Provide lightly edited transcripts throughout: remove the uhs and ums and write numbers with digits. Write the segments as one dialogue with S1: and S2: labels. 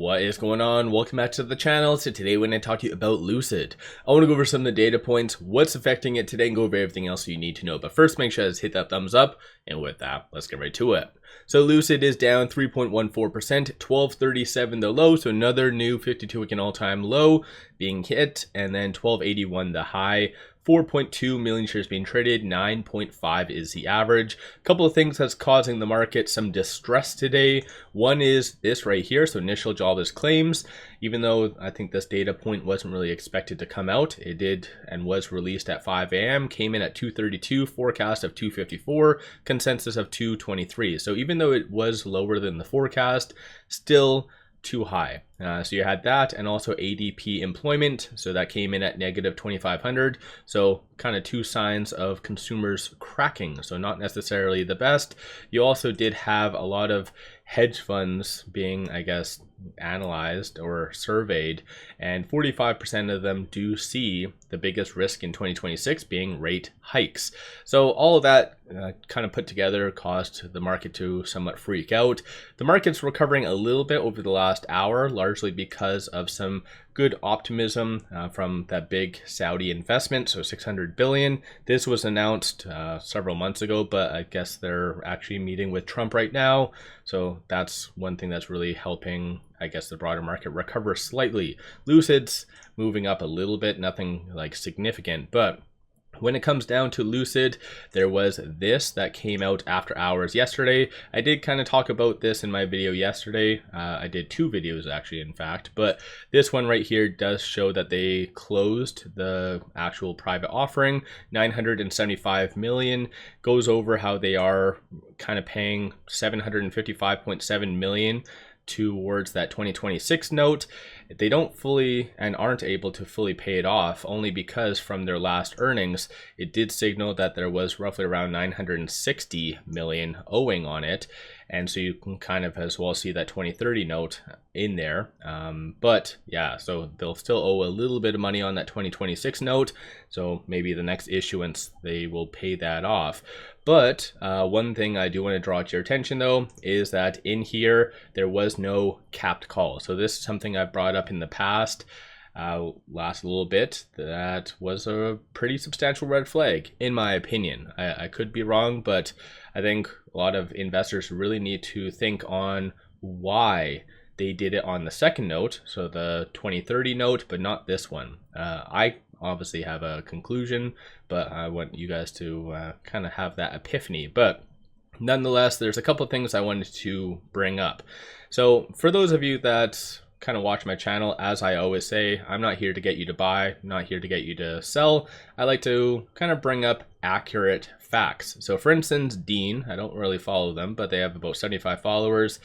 S1: What is going on? Welcome back to the channel. So today we're going to talk to you about Lucid. I want to go over some of the data points, what's affecting it today, and go over everything else you need to know. But first, make sure to hit that thumbs up. And with that, let's get right to it. So Lucid is down 3.14%, 1237 the low. So another new 52-week and all-time low being hit, and then 1281 the high. 4.2 million shares being traded, 9.5 is the average. A couple of things that's causing the market some distress today. One is this right here, so initial jobless claims. Even though I think this data point wasn't really expected to come out, it did and was released at 5 a.m., came in at 232, forecast of 254, consensus of 223. So even though it was lower than the forecast, still too high. So you had that, and also ADP employment, so that came in at negative 2,500. So kind of two signs of consumers cracking, so not necessarily the best. You also did have a lot of hedge funds being, I guess, analyzed or surveyed, and 45% of them do see the biggest risk in 2026 being rate hikes. So all of that kind of put together caused the market to somewhat freak out. The market's recovering a little bit over the last hour, largely because of some good optimism from that big Saudi investment, so 600 billion. This was announced several months ago, but I guess they're actually meeting with Trump right now. So that's one thing that's really helping, I guess, the broader market recover slightly. Lucid's moving up a little bit, nothing like significant, but when it comes down to Lucid, there was this that came out after hours yesterday. I did kind of talk about this in my video yesterday. I did two videos actually, in fact, but this one right here does show that they closed the actual private offering, 975 million, goes over how they are kind of paying 755.7 million towards that 2026 note. They don't fully and aren't able to fully pay it off, only because from their last earnings, it did signal that there was roughly around 960 million owing on it. And so you can kind of as well see that 2030 note in there. But yeah, so they'll still owe a little bit of money on that 2026 note. So maybe the next issuance, they will pay that off. But one thing I do want to draw to your attention though, is that in here, there was no capped call. So this is something I've brought up in the past. Last little bit, that was a pretty substantial red flag, in my opinion. I could be wrong, but I think a lot of investors really need to think on why they did it on the second note, so the 2030 note, but not this one. I obviously have a conclusion, but I want you guys to kind of have that epiphany. But nonetheless, there's a couple of things I wanted to bring up. So for those of you that kind of watch my channel, as I always say, I'm not here to get you to buy, I'm not here to get you to sell. I like to kind of bring up accurate facts. So for instance, Dean, I don't really follow them, but they have about 75 followers.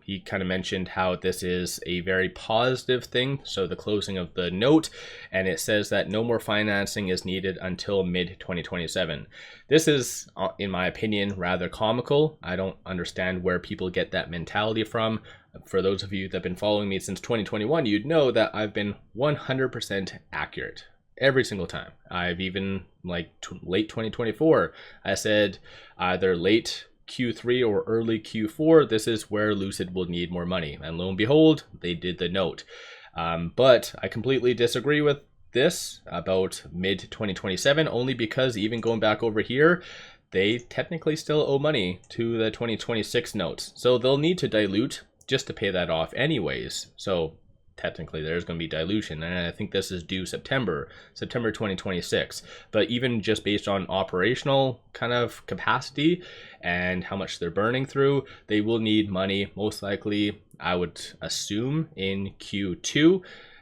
S1: He kind of mentioned how this is a very positive thing, so the closing of the note, and it says that no more financing is needed until mid-2027. This is, in my opinion, rather comical. I don't understand where people get that mentality from. For those of you that have been following me since 2021, you'd know that I've been 100% accurate every single time. I've even, like late 2024, I said either late Q3 or early Q4, this is where Lucid will need more money. And lo and behold, they did the note. But I completely disagree with this about mid-2027, only because even going back over here, they technically still owe money to the 2026 notes. So they'll need to dilute just to pay that off anyways. So technically there's going to be dilution, and I think this is due September 2026. But even just based on operational kind of capacity and how much they're burning through, they will need money, most likely I would assume in Q2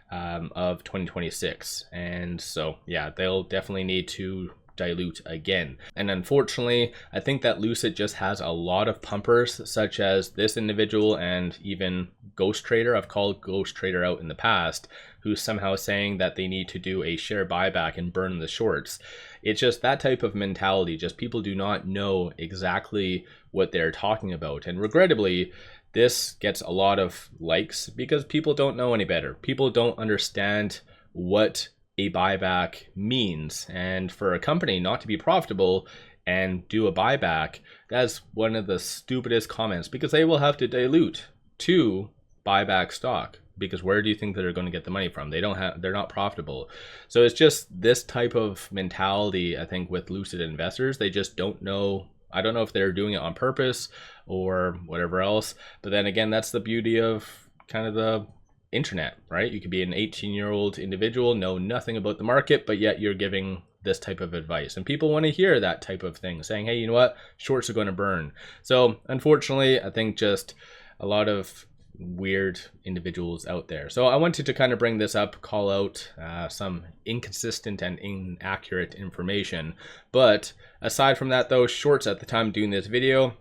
S1: of 2026. And so yeah, they'll definitely need to dilute again. And unfortunately, I think that Lucid just has a lot of pumpers, such as this individual and even Ghost Trader. I've called Ghost Trader out in the past, who's somehow saying that they need to do a share buyback and burn the shorts. It's just that type of mentality. Just people do not know exactly what they're talking about. And regrettably, this gets a lot of likes because people don't know any better. People don't understand what a buyback means, and for a company not to be profitable and do a buyback, that's one of the stupidest comments, because they will have to dilute to buy back stock, because where do you think they're going to get the money from? They're not profitable. So it's just this type of mentality, I think, with Lucid investors. They just don't know. I don't know if they're doing it on purpose or whatever else. But then again, that's the beauty of kind of the internet, right? You could be an 18-year-old individual, know nothing about the market, but yet you're giving this type of advice, and people want to hear that type of thing, saying, hey, you know what, shorts are going to burn. So unfortunately, I think just a lot of weird individuals out there. So I wanted to kind of bring this up, call out some inconsistent and inaccurate information. But aside from that though, shorts at the time doing this video,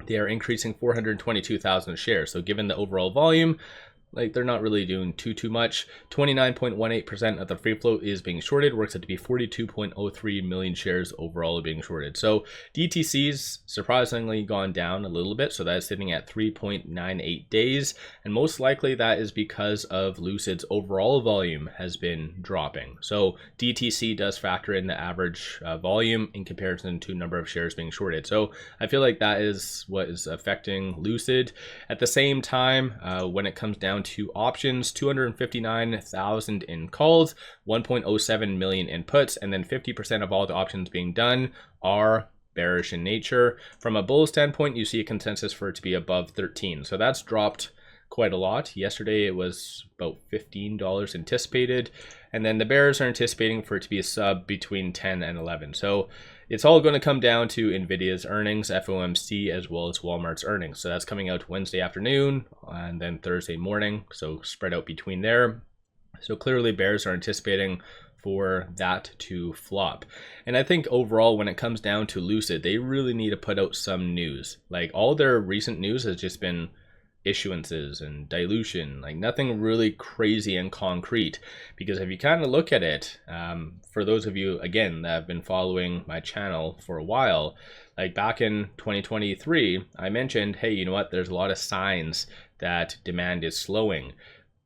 S1: they are increasing 422,000 shares. So given the overall volume, like, they're not really doing too much. 29.18% of the free float is being shorted, works out to be 42.03 million shares overall being shorted. So DTC's surprisingly gone down a little bit, so that's sitting at 3.98 days, and most likely that is because of Lucid's overall volume has been dropping. So DTC does factor in the average volume in comparison to number of shares being shorted. So I feel like that is what is affecting Lucid. At the same time, when it comes down to options, 259,000 in calls, 1.07 million in puts, and then 50% of all the options being done are bearish in nature. From a bull standpoint, you see a consensus for it to be above 13. So that's dropped quite a lot. Yesterday it was about $15 anticipated, and then the bears are anticipating for it to be a sub between 10 and 11. So it's all going to come down to Nvidia's earnings, FOMC, as well as Walmart's earnings. So that's coming out Wednesday afternoon and then Thursday morning, so spread out between there. So clearly bears are anticipating for that to flop. And I think overall, when it comes down to Lucid, they really need to put out some news. Like, all their recent news has just been issuances and dilution, like nothing really crazy and concrete. Because if you kind of look at it, for those of you again that have been following my channel for a while, like back in 2023, I mentioned, hey, you know what, there's a lot of signs that demand is slowing.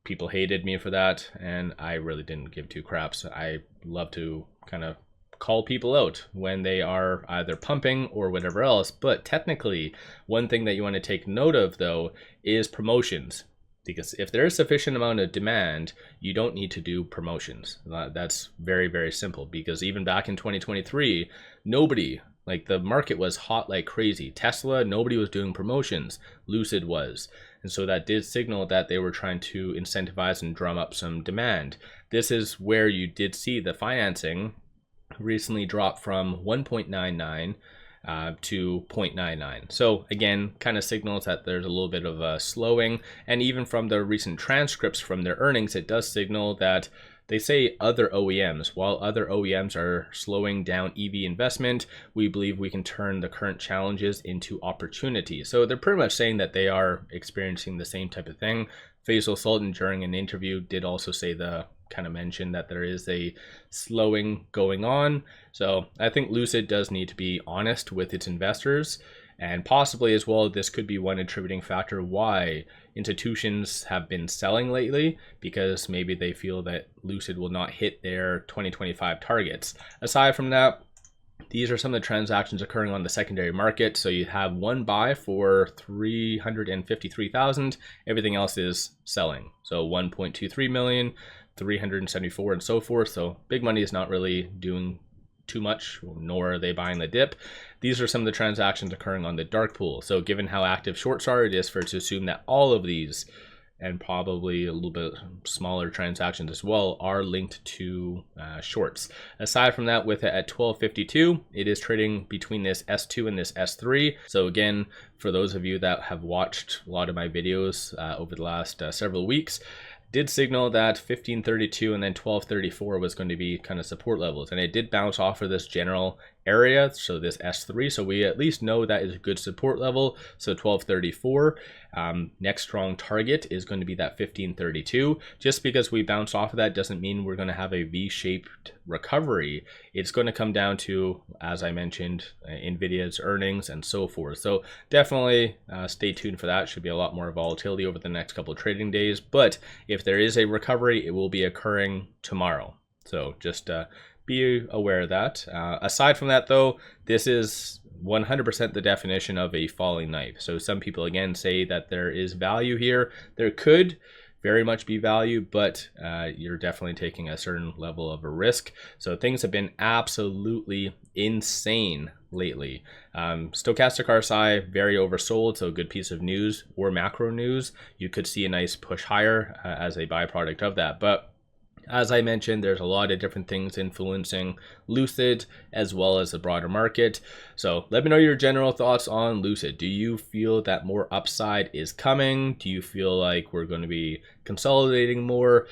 S1: People hated me for that, and I really didn't give two craps. I love to kind of call people out when they are either pumping or whatever else. But technically, one thing that you want to take note of though is promotions, because if there is sufficient amount of demand, you don't need to do promotions. That's very, very simple, because even back in 2023, nobody, like, the market was hot like crazy. Tesla, nobody was doing promotions. Lucid was. And so that did signal that they were trying to incentivize and drum up some demand. This is where you did see the financing recently dropped from 1.99 to 0.99. So again, kind of signals that there's a little bit of a slowing. And even from the recent transcripts from their earnings, it does signal that they say other OEMs, while other OEMs are slowing down EV investment, we believe we can turn the current challenges into opportunities. So they're pretty much saying that they are experiencing the same type of thing. Faisal Sultan, during an interview, did also say kind of mention that there is a slowing going on. So I think Lucid does need to be honest with its investors, and possibly as well, this could be one attributing factor why institutions have been selling lately, because maybe they feel that Lucid will not hit their 2025 targets. Aside from that, these are some of the transactions occurring on the secondary market. So you have one buy for 353,000. Everything else is selling. So 1.23 million, 374, and so forth. So big money is not really doing too much, nor are they buying the dip. These are some of the transactions occurring on the dark pool. So given how active shorts are, it is fair to assume that all of these, and probably a little bit smaller transactions as well, are linked to shorts. Aside from that, with it at 12.52, it is trading between this S2 and this S3. So again, for those of you that have watched a lot of my videos over the last several weeks, did signal that 1532 and then 1234 was going to be kind of support levels, and it did bounce off of this general area, so this S3, so we at least know that is a good support level. So 1234, next strong target is going to be that 1532. Just because we bounce off of that doesn't mean we're going to have a V-shaped recovery. It's going to come down to, as I mentioned, Nvidia's earnings and so forth. So definitely stay tuned for that. Should be a lot more volatility over the next couple of trading days, but if there is a recovery, it will be occurring tomorrow. So just be aware of that. Aside from that though, this is 100% the definition of a falling knife. So some people again say that there is value here. There could very much be value, but you're definitely taking a certain level of a risk. So things have been absolutely insane lately. Stochastic RSI very oversold, so a good piece of news, or macro news, you could see a nice push higher as a byproduct of that. But as I mentioned, there's a lot of different things influencing Lucid as well as the broader market. So let me know your general thoughts on Lucid. Do you feel that more upside is coming? Do you feel like we're going to be consolidating more?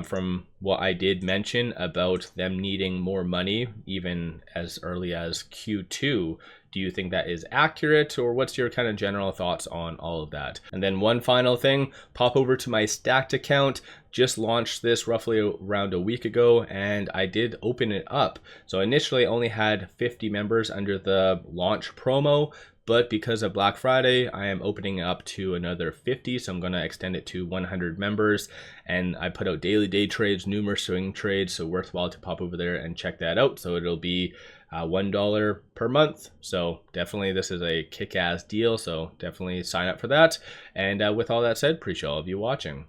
S1: From what I did mention about them needing more money even as early as Q2, do you think that is accurate, or what's your kind of general thoughts on all of that? And then one final thing, pop over to my Stacked account. Just launched this roughly around a week ago, and I did open it up. So initially I only had 50 members under the launch promo, but because of Black Friday, I am opening it up to another 50. So I'm going to extend it to 100 members. And I put out daily day trades, numerous swing trades. So worthwhile to pop over there and check that out. So it'll be $1 per month. So definitely this is a kick-ass deal. So definitely sign up for that. And with all that said, appreciate all of you watching.